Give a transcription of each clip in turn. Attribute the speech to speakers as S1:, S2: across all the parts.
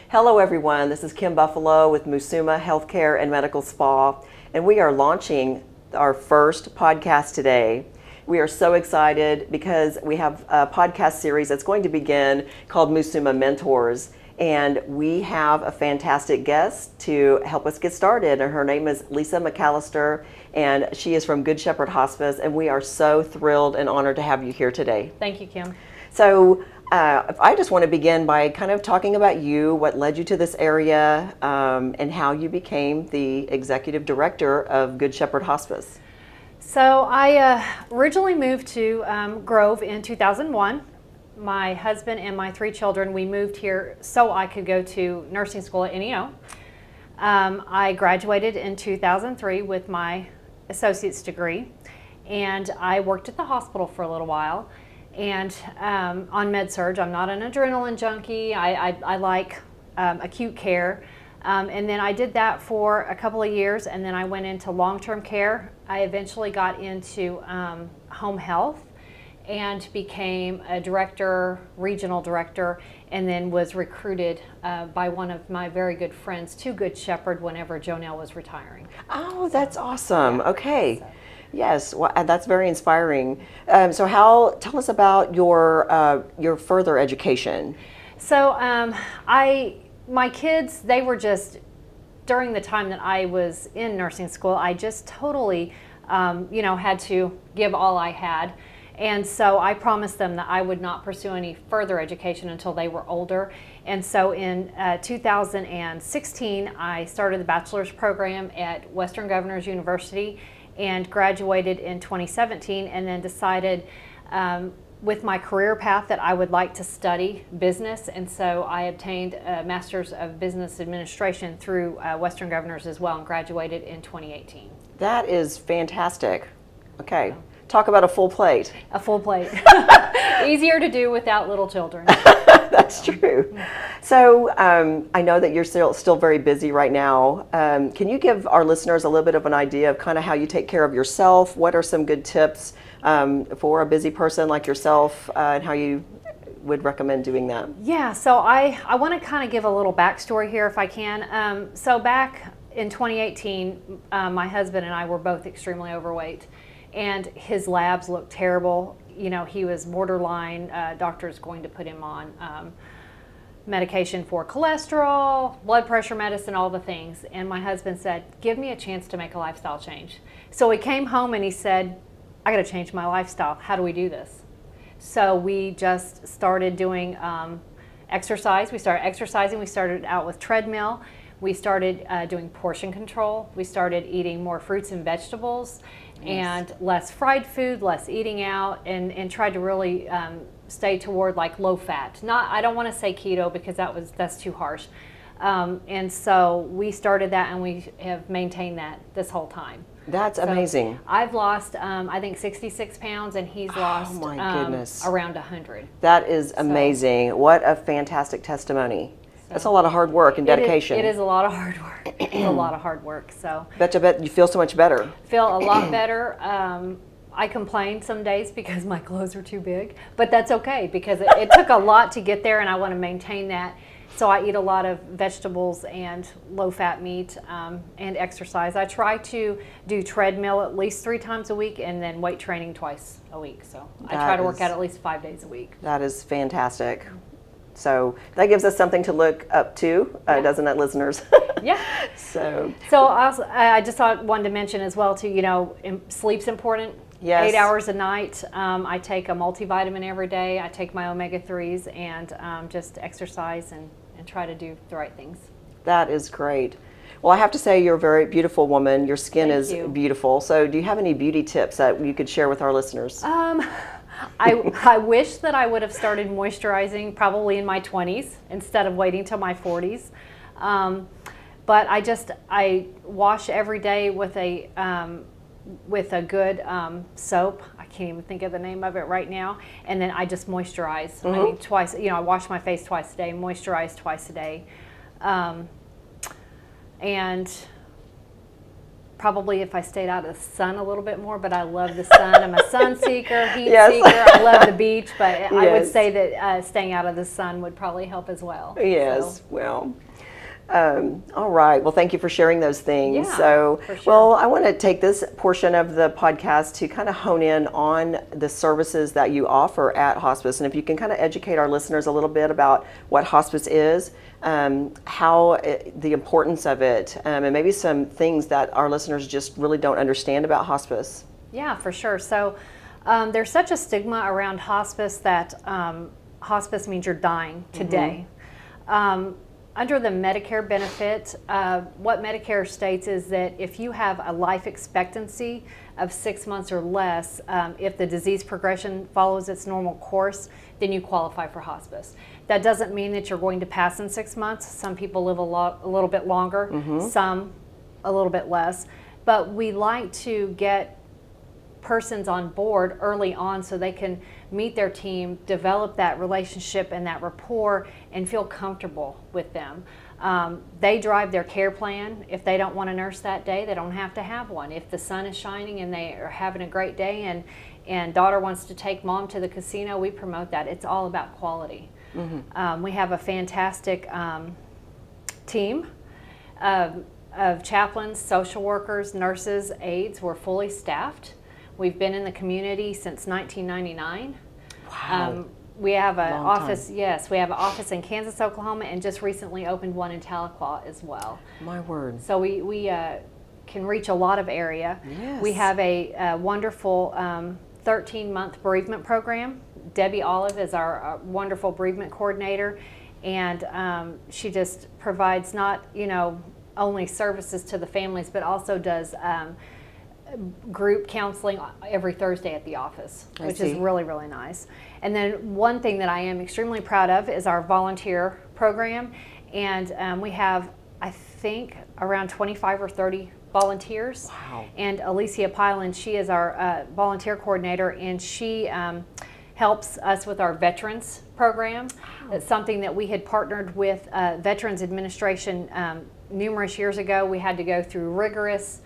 S1: Hello everyone, this is Kim Buffalo with Musuma Healthcare and Medical Spa, and we are launching our first podcast today. We are so excited because we have a podcast series that's going to begin called Musuma Mentors, and we have a fantastic guest to help us get started, and her name is Lisa McAllister, and she is from Good Shepherd Hospice, and we are so thrilled and honored to have you here today.
S2: Thank you, Kim.
S1: So I just want to begin by kind of talking about you, what led you to this area, and how you became the executive director of Good Shepherd Hospice.
S2: So I originally moved to Grove in 2001. My husband and my 3 children, we moved here so I could go to nursing school at NEO. I graduated in 2003 with my associate's degree, and I worked at the hospital for a little while. And on med-surg, I'm not an adrenaline junkie. I like acute care. And then I did that for a couple of years, and then I went into long-term care. I eventually got into home health and became a director, regional director, and then was recruited by one of my very good friends to Good Shepherd whenever Jonelle was retiring.
S1: Oh, that's awesome.
S2: Yeah.
S1: Okay.
S2: So.
S1: Yes, well, that's very inspiring. So tell us about your further education.
S2: So my kids, they were just, during the time that I was in nursing school, I just totally, had to give all I had. And so I promised them that I would not pursue any further education until they were older. And so in 2016, I started the bachelor's program at Western Governors University and graduated in 2017, and then decided with my career path that I would like to study business. And so I obtained a Master's of Business Administration through Western Governors as well, and graduated in 2018.
S1: That is fantastic. Okay. Talk about a full plate.
S2: A full plate. Easier to do without little children.
S1: That's true. So I know that you're still very busy right now. Can you give our listeners a little bit of an idea of kind of how you take care of yourself? What are some good tips for a busy person like yourself, and how you would recommend doing that?
S2: Yeah, so I want to kind of give a little backstory here if I can. So back in 2018, my husband and I were both extremely overweight, and his labs looked terrible. You know, he was borderline. Doctor's going to put him on medication for cholesterol, blood pressure medicine, all the things. And my husband said, give me a chance to make a lifestyle change. So he came home and he said, I got to change my lifestyle. How do we do this? So we just started doing exercise. We started exercising. We started out with treadmill. We started doing portion control. We started eating more fruits and vegetables. Yes. And less fried food, less eating out, and tried to really stay toward like low fat. I don't want to say keto because that's too harsh. And so we started that, and we have maintained that this whole time.
S1: That's amazing.
S2: I've lost, I think, 66 pounds, and he's lost around 100.
S1: That is amazing. What a fantastic testimony. That's a lot of hard work and dedication.
S2: It is a lot of hard work. It's a lot of hard work. So
S1: bet you feel so much better.
S2: Feel a lot better. I complain some days because my clothes are too big, but that's okay because it took a lot to get there, and I want to maintain that. So I eat a lot of vegetables and low-fat meat and exercise. I try to do treadmill at least 3 times a week, and then weight training twice a week. So I try to work out at least 5 days a week.
S1: That is fantastic. So that gives us something to look up to, doesn't it, listeners?
S2: Yeah.
S1: So
S2: I just wanted to mention as well too. Sleep's important.
S1: Yes.
S2: 8 hours a night. I take a multivitamin every day. I take my omega-3s and just exercise and try to do the right things.
S1: That is great. Well, I have to say you're a very beautiful woman. Your skin is beautiful. So do you have any beauty tips that you could share with our listeners?
S2: I wish that I would have started moisturizing probably in my 20s instead of waiting till my 40s. But I wash every day with a good soap. I can't even think of the name of it right now. And then I just moisturize. I mean, twice. I wash my face twice a day, moisturize twice a day, and Probably if I stayed out of the sun a little bit more, but I love the sun. I'm a sun seeker, heat
S1: Yes.
S2: seeker. I love the beach, but I would
S1: Yes.
S2: say that staying out of the sun would probably help as well.
S1: Yes,
S2: So,
S1: well, all right. Well, thank you for sharing those things.
S2: Yeah,
S1: So,
S2: for sure.
S1: well, I want to take this portion of the podcast to kind of hone in on the services that you offer at hospice. And if you can kind of educate our listeners a little bit about what hospice is, the importance of it, and maybe some things that our listeners just really don't understand about hospice.
S2: Yeah, for sure. So there's such a stigma around hospice that hospice means you're dying today. Under the Medicare benefit, what Medicare states is that if you have a life expectancy of 6 months or less, if the disease progression follows its normal course, then you qualify for hospice. That doesn't mean that you're going to pass in 6 months. Some people live a little bit longer, some a little bit less. But we like to get persons on board early on so they can meet their team, develop that relationship and that rapport, and feel comfortable with them. They drive their care plan. If they don't want a nurse that day, they don't have to have one. If the sun is shining and they are having a great day and daughter wants to take mom to the casino, we promote that. It's all about quality. We have a fantastic team of chaplains, social workers, nurses, aides. We're fully staffed. We've been in the community since 1999.
S1: Wow.
S2: We have an
S1: Long
S2: office,
S1: time.
S2: yes, we have an office in Kansas, Oklahoma, and just recently opened one in Tahlequah as well.
S1: My word.
S2: So we can reach a lot of area.
S1: Yes.
S2: We have a wonderful 13-month bereavement program. Debbie Olive is our wonderful bereavement coordinator, and she just provides not, only services to the families, but also does group counseling every Thursday at the office, which is really, really nice. And then one thing that I am extremely proud of is our volunteer program. And we have, I think, around 25 or 30 volunteers.
S1: Wow.
S2: And Alicia Pyland, she is our volunteer coordinator, and she helps us with our veterans program.
S1: Wow.
S2: It's something that we had partnered with Veterans Administration numerous years ago. We had to go through rigorous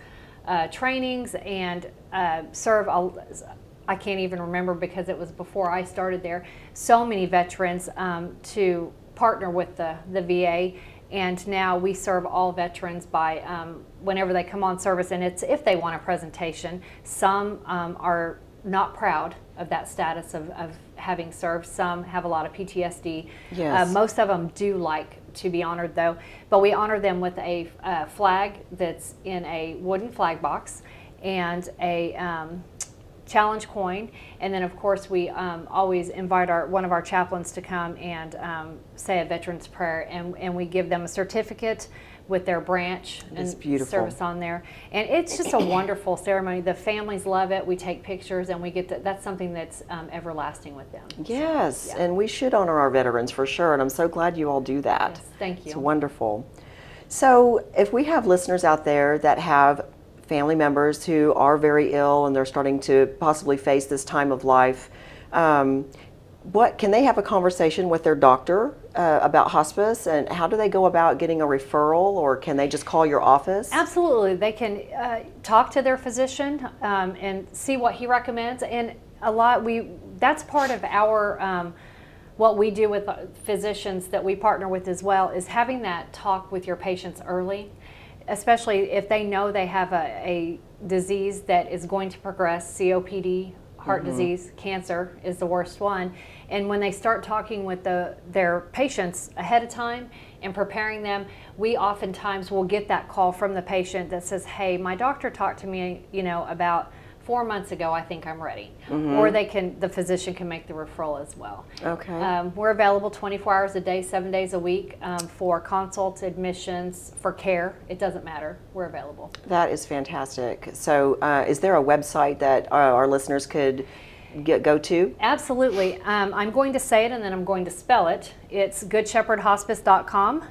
S2: trainings and serve, I can't even remember because it was before I started there, so many veterans to partner with the VA. And now we serve all veterans by whenever they come on service, and it's if they want a presentation. Some are not proud of that status of having served. Some have a lot of PTSD.
S1: Yes.
S2: Most of them do like to be honored though, but we honor them with a flag that's in a wooden flag box and a challenge coin, and then of course we always invite one of our chaplains to come and say a veteran's prayer, and we give them a certificate with their branch and service on there, and it's just a wonderful ceremony. The families love it. We take pictures, and we get that's something that's everlasting with them.
S1: Yes,
S2: So, yeah.
S1: and we should honor our veterans for sure, and I'm so glad you all do that.
S2: Yes, thank you.
S1: It's wonderful. So if we have listeners out there that have family members who are very ill and they're starting to possibly face this time of life, what can they have a conversation with their doctor about hospice, and how do they go about getting a referral, or can they just call your office?
S2: Absolutely, they can talk to their physician and see what he recommends, and that's part of our what we do with physicians that we partner with as well, is having that talk with your patients early, especially if they know they have a disease that is going to progress. COPD, heart disease, cancer is the worst one. And when they start talking with their patients ahead of time and preparing them, we oftentimes will get that call from the patient that says, hey, my doctor talked to me, about 4 months ago, I think I'm ready. Or the physician can make the referral as well.
S1: Okay.
S2: We're available 24 hours a day, 7 days a week for consults, admissions, for care. It doesn't matter. We're available.
S1: That is fantastic. So is there a website that our listeners could go to?
S2: Absolutely. I'm going to say it and then I'm going to spell it. It's goodshepherdhospice.com,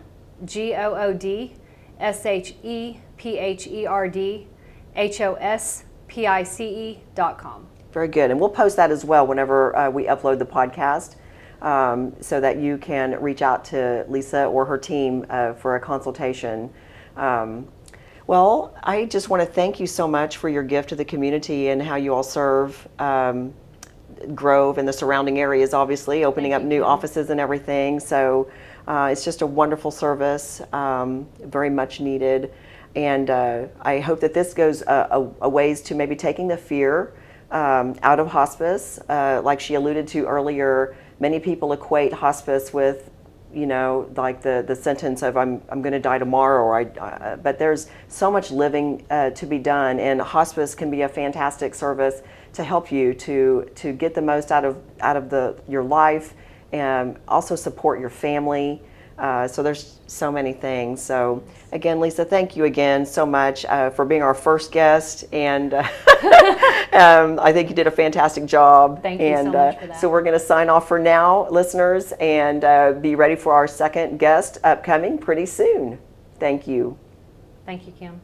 S2: GOODSHEPHERDHOSPICE.com.
S1: Very good. And we'll post that as well whenever we upload the podcast, so that you can reach out to Lisa or her team for a consultation. Well, I just want to thank you so much for your gift to the community and how you all serve Grove and the surrounding areas, obviously, opening up new offices and everything. So it's just a wonderful service, very much needed. And I hope that this goes a ways to maybe taking the fear out of hospice. Like she alluded to earlier, many people equate hospice with, like the sentence of I'm going to die tomorrow, or but there's so much living to be done, and hospice can be a fantastic service to help you to get the most out of your life, and also support your family. So there's so many things. So again, Lisa, thank you again so much for being our first guest, and I think you did a fantastic job.
S2: Thank you so much for that.
S1: So we're going to sign off for now, listeners, and be ready for our second guest upcoming pretty soon. Thank you.
S2: Thank you, Kim.